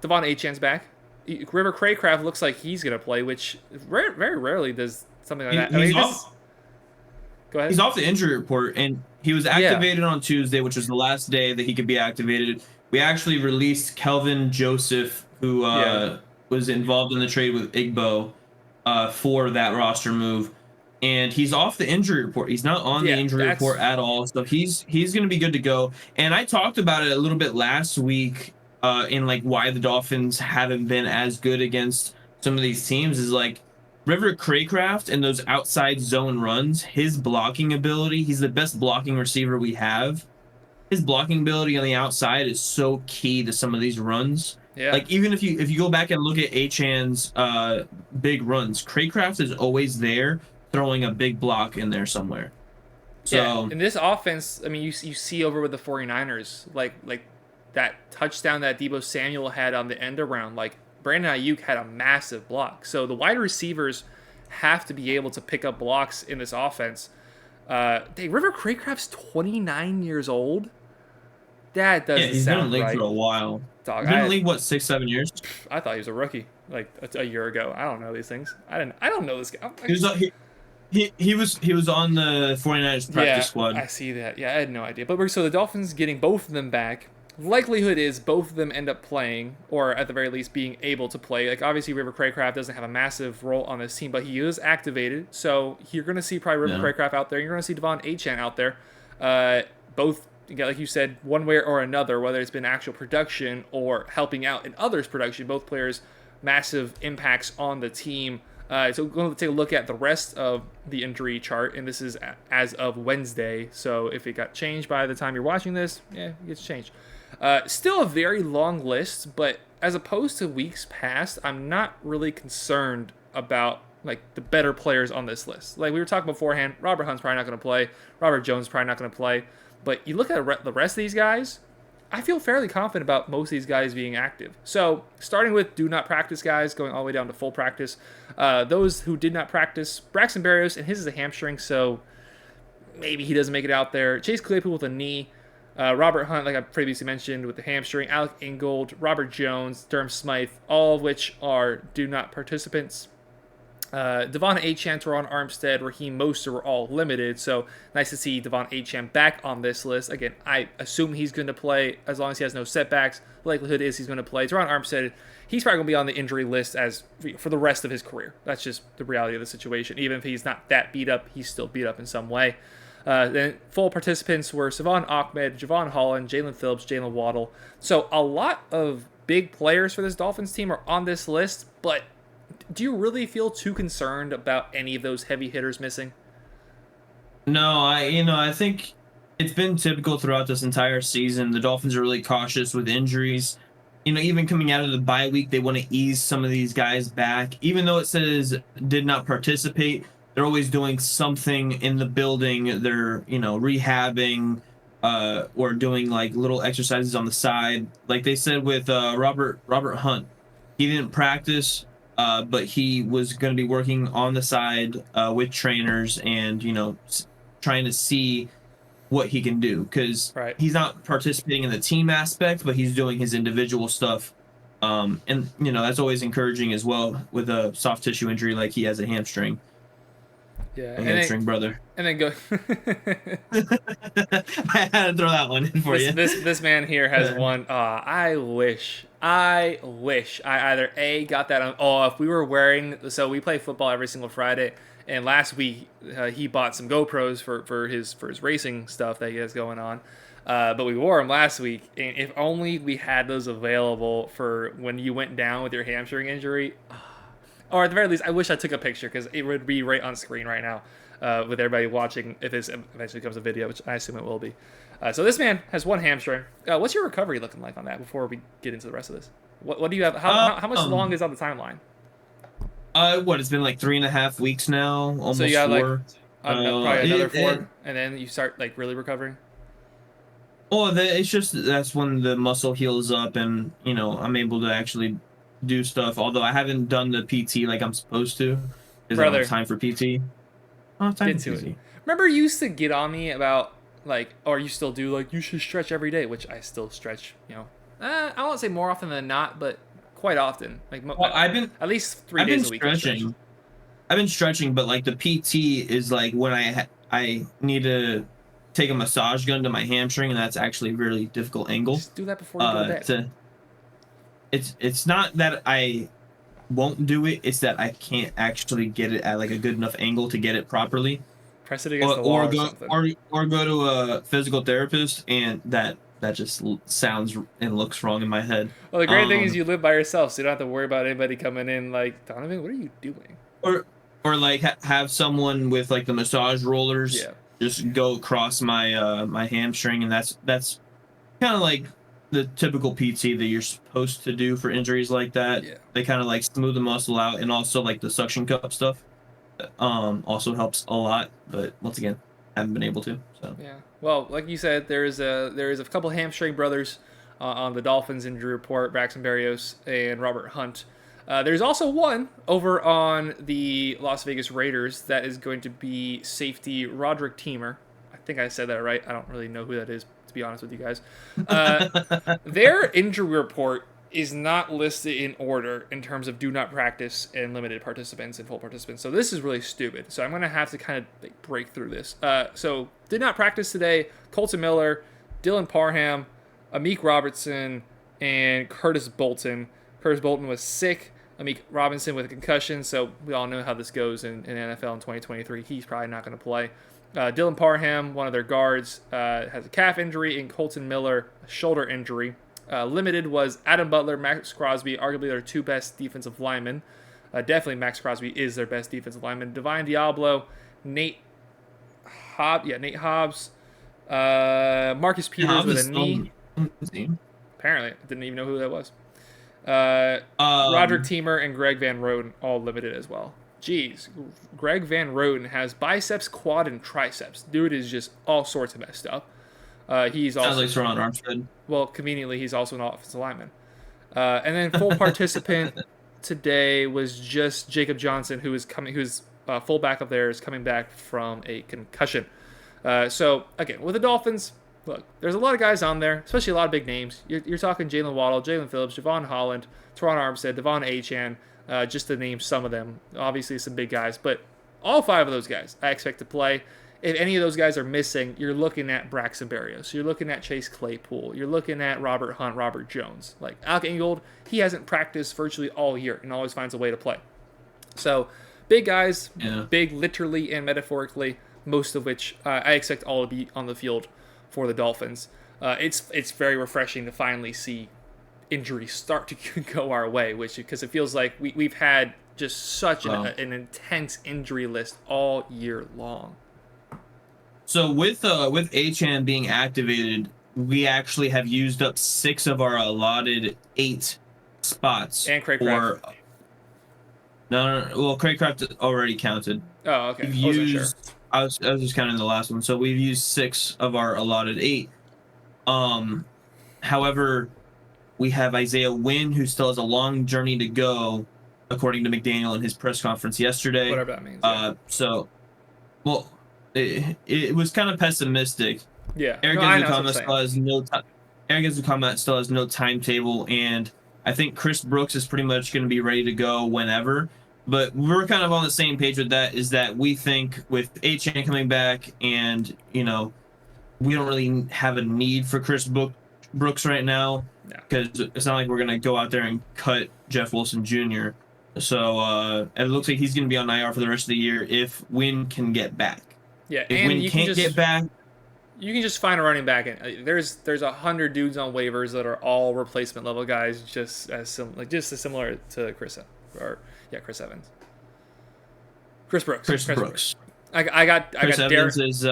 Devon Achan's back. River Craycraft looks like he's going to play, which very rarely does something like that. I He's mean, off. go ahead. He's off the injury report, and he was Yeah. activated on Tuesday, which was the last day that he could be activated. We actually released Kelvin Joseph, who Yeah. was involved in the trade with Igbo, for that roster move, and he's off the injury report. He's not on the Yeah. injury report That's at all, so he's going to be good to go. And I talked about it a little bit last week, in like why the Dolphins haven't been as good against some of these teams is like River Craycraft and those outside zone runs, his blocking ability, he's the best blocking receiver we have. His blocking ability on the outside is so key to some of these runs. yeah. Like even if you go back and look at Achan's big runs, Craycraft is always there throwing a big block in there somewhere. Yeah, So in this offense, I mean, you see over with the 49ers, like that touchdown that Deebo Samuel had on the end around, like Brandon Ayuk had a massive block. So the wide receivers have to be able to pick up blocks in this offense. River Craycraft's 29 years old. That yeah, doesn't he's been in sound the league right, for a while. dog. He's been in the league what 6, 7 years. I thought he was a rookie like a year ago. I don't know these things. I don't know this guy. He was he was on the 49ers practice Yeah, squad. I see that. Yeah, I had no idea. But so the Dolphins getting both of them back. Likelihood is both of them end up playing, or at the very least being able to play. Like obviously River Craycraft doesn't have a massive role on this team, but he is activated. So you're going to see probably River Craycraft out there. You're going to see Devon Achan out there. Both, like you said, one way or another, whether it's been actual production or helping out in others' production. Both players, massive impacts on the team. So we're going to take a look at the rest of the injury chart, and this is as of Wednesday. So if it got changed by the time you're watching this, yeah, it gets changed. Still a very long list, but as opposed to weeks past, I'm not really concerned about like the better players on this list. Like we were talking beforehand, Robert Hunt's probably not going to play. Robert Jones probably not going to play. But you look at the rest of these guys, I feel fairly confident about most of these guys being active. So starting with do not practice guys, going all the way down to full practice. Those who did not practice, Braxton Berrios, and his is a hamstring, so maybe he doesn't make it out there. Chase Claypool with a knee. Robert Hunt, like I previously mentioned, with the hamstring. Alec Ingold, Robert Jones, Durham Smythe, all of which are do not participants. Devon Achan, Teron Armstead, Raheem Mostert were all limited, so nice to see Devon Achan back on this list. Again, I assume he's going to play as long as he has no setbacks. Likelihood is he's going to play. Teron Armstead, he's probably going to be on the injury list as for the rest of his career. That's just the reality of the situation. Even if he's not that beat up, he's still beat up in some way. Then full participants were Savon Ahmed, Javon Holland, Jalen Phillips, Jalen Waddle. So a lot of big players for this Dolphins team are on this list, but do you really feel too concerned about any of those heavy hitters missing? No, I think it's been typical throughout this entire season. The Dolphins are really cautious with injuries. Even coming out of the bye week, they want to ease some of these guys back. Even though it says did not participate, they're always doing something in the building. They're, rehabbing, or doing like little exercises on the side. Like they said with Robert Hunt, he didn't practice, but he was going to be working on the side with trainers and trying to see what he can do, because Right. he's not participating in the team aspect, but he's doing his individual stuff. And that's always encouraging as well with a soft tissue injury like he has a hamstring. Yeah. A hamstring brother. And then go. I had to throw that one in for you. This man here has one. I wish I either got that on. Oh, if we were wearing, so we play football every single Friday, and last week he bought some GoPros for his racing stuff that he has going on. But we wore them last week, and if only we had those available for when you went down with your hamstring injury. Or at the very least, I wish I took a picture because it would be right on screen right now with everybody watching if this eventually becomes a video, which I assume it will be. So this man has one hamstring. What's your recovery looking like on that before we get into the rest of this? What do you have? How much long is on the timeline? It's been like 3.5 weeks now, almost So you got 4. probably another 4, and then you start like really recovering. It's just that's when the muscle heals up, and I'm able to actually do stuff. Although I haven't done the PT like I'm supposed to, because I don't have time for PT. Get to it. Remember, you used to get on me about or you still do, you should stretch every day, which I still stretch. I won't say more often than not, but quite often. Like Well, at least 3 I've been days a week. stretching. I've been stretching, but like the PT is like when I need to take a massage gun to my hamstring, and that's actually a really difficult angle. Just do that before you go to bed. It's not that I won't do it; it's that I can't actually get it at like a good enough angle to get it properly. Press it against the wall or Go something. or go to a physical therapist, and that just sounds and looks wrong in my head. Well, the great thing is you live by yourself, so you don't have to worry about anybody coming in like, Donovan, what are you doing? Or like have someone with like the massage rollers just go across my my hamstring, and that's kind of like the typical PT that you're supposed to do for injuries like that. Yeah. They kind of like smooth the muscle out, and also like the suction cup stuff also helps a lot, but once again, haven't been able to. So yeah, well, like you said, there is a couple hamstring brothers on the Dolphins injury report: Braxton Berrios and Robert Hunt. There's also one over on the Las Vegas Raiders that is going to be safety Roderick Teamer. I think I said that right. I don't really know who that is, to be honest with you guys. Their injury report is not listed in order in terms of do not practice and limited participants and full participants. So this is really stupid. So I'm going to have to kind of like break through this. So did not practice today: Colton Miller, Dylan Parham, Amik Robertson, and Curtis Bolton. Curtis Bolton was sick. Amik Robinson with a concussion, so we all know how this goes in NFL in 2023. He's probably not going to play. Dylan Parham, one of their guards, has a calf injury, and Colton Miller, a shoulder injury. Limited was Adam Butler, Max Crosby, arguably their two best defensive linemen. Definitely Max Crosby is their best defensive lineman. Divine Diablo, Nate Hobbs, Marcus Peters with a knee. Apparently, I didn't even know who that was. Roderick Teamer and Greg Van Roten all limited as well. Jeez, Greg Van Roten has biceps, quad, and triceps. Dude is just all sorts of messed up. He's also sounds like Ron Armstead. Well, conveniently, he's also an offensive lineman. And then full participant today was just Jacob Johnson, who's fullback of theirs, coming back from a concussion. So again, with the Dolphins, look, there's a lot of guys on there, especially a lot of big names. You're talking Jalen Waddle, Jalen Phillips, Javon Holland, Teron Armstead, Devon Achane, just to name some of them. Obviously, some big guys, but all 5 of those guys I expect to play. If any of those guys are missing, you're looking at Braxton Berrios. You're looking at Chase Claypool. You're looking at Robert Hunt, Robert Jones. Like Alec Ingold, he hasn't practiced virtually all year and always finds a way to play. So big guys, big literally and metaphorically, most of which I expect all to be on the field for the Dolphins. It's very refreshing to finally see injuries start to go our way, because it feels like we've had just such an intense injury list all year long. So with Achane being activated, we actually have used up 6 of our allotted 8 spots. And Craig Craft. No. Well, Craig Craft already counted. Oh, okay. I was just counting the last one. So we've used 6 of our allotted 8. However, we have Isaiah Wynn, who still has a long journey to go, according to McDaniel in his press conference yesterday. Whatever that means. Yeah. It was kind of pessimistic. Yeah. Eric Ezukanma still has no timetable, and I think Chris Brooks is pretty much going to be ready to go whenever. But we're kind of on the same page with that, is that we think with Achane coming back, and, we don't really have a need for Chris Brooks right now, because it's not like we're going to go out there and cut Jeff Wilson Jr. So it looks like he's going to be on IR for the rest of the year if Wynn can get back. Yeah, if Wynn can't get back, you can just find a running back. There's 100 dudes on waivers that are all replacement level guys, just as similar to Chris Evans. Chris Brooks. I got Evans is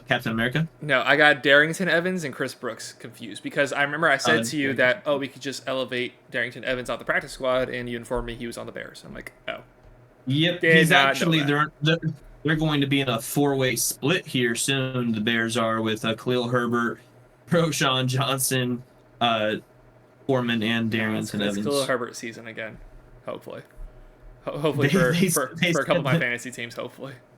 Captain America. No, I got Darrington Evans and Chris Brooks confused, because I remember I said to you that we could just elevate Darrington Evans off the practice squad, and you informed me he was on the Bears. I'm like, oh. Yep, he's actually they're going to be in a 4-way split here soon. The Bears are, with Khalil Herbert, Roschon Johnson, Foreman, and Darrington Evans. It's Khalil Herbert season again, hopefully. Hopefully for a couple of my fantasy teams, hopefully.